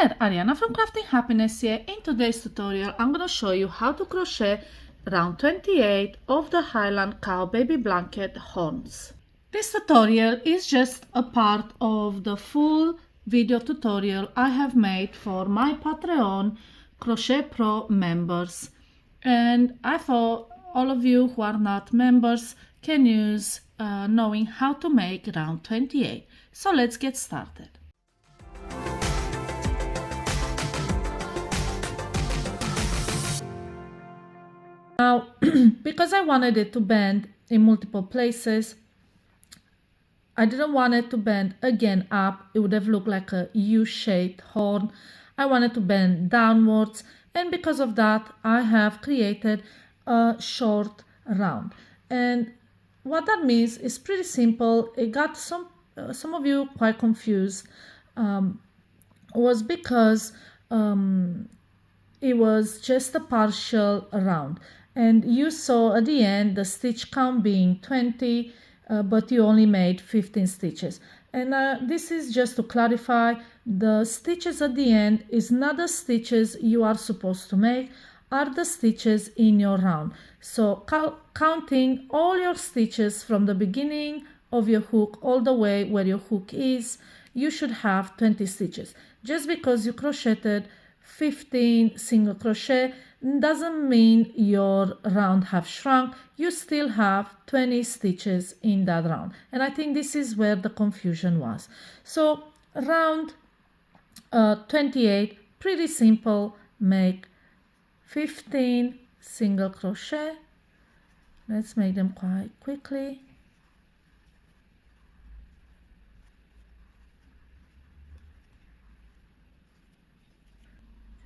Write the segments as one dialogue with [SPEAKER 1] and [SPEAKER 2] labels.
[SPEAKER 1] there, Ariana from Crafting Happiness here. In today's tutorial I'm going to show you how to crochet round 28 of the Highland cow baby blanket horns. This tutorial is just a part of the full video tutorial I have made for my Patreon Crochet Pro members, and I thought all of you who are not members can use knowing how to make round 28. So let's get started. Now, because I wanted it to bend in multiple places, I didn't want it to bend again up. It would have looked like a U-shaped horn. I wanted to bend downwards, and because of that, I have created a short round. And what that means is pretty simple. It got some of you quite confused. Was because it was just a partial round. And you saw at the end the stitch count being 20, but you only made 15 stitches. And this is just to clarify, the stitches at the end is not the stitches you are supposed to make, are the stitches in your round. So counting all your stitches from the beginning of your hook all the way where your hook is, you should have 20 stitches. Just because you crocheted 15 single crochet doesn't mean your round have shrunk. You still have 20 stitches in that round, and I think this is where the confusion was. So round 28, pretty simple. Make 15 single crochet. Let's make them quite quickly.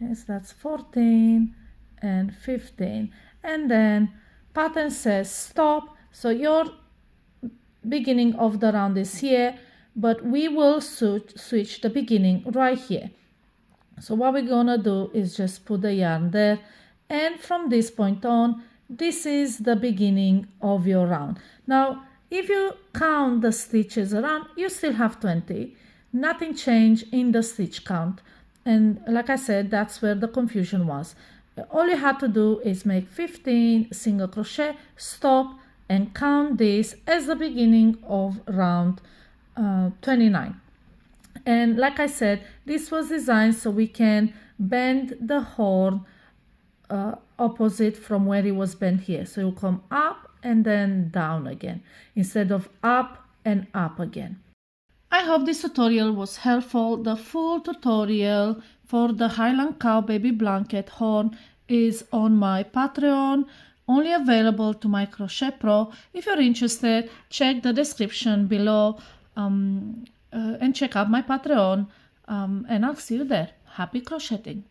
[SPEAKER 1] Yes, that's 14 and 15, and then pattern says stop, so your beginning of the round is here, but we will switch the beginning right here. So what we're gonna do is just put the yarn there, and from this point on, this is the beginning of your round. Now if you count the stitches around, you still have 20. Nothing changed in the stitch count, and like I said, that's where the confusion was. All you had to do is make 15 single crochet, stop, and count this as the beginning of round 29. And like I said, this was designed so we can bend the horn opposite from where it was bent here. So it will come up and then down again, instead of up and up again. I hope this tutorial was helpful. The full tutorial for the Highland cow baby blanket horn is on my Patreon, only available to my Crochet Pro. If you're interested, check the description below and check out my Patreon, and I'll see you there. Happy crocheting!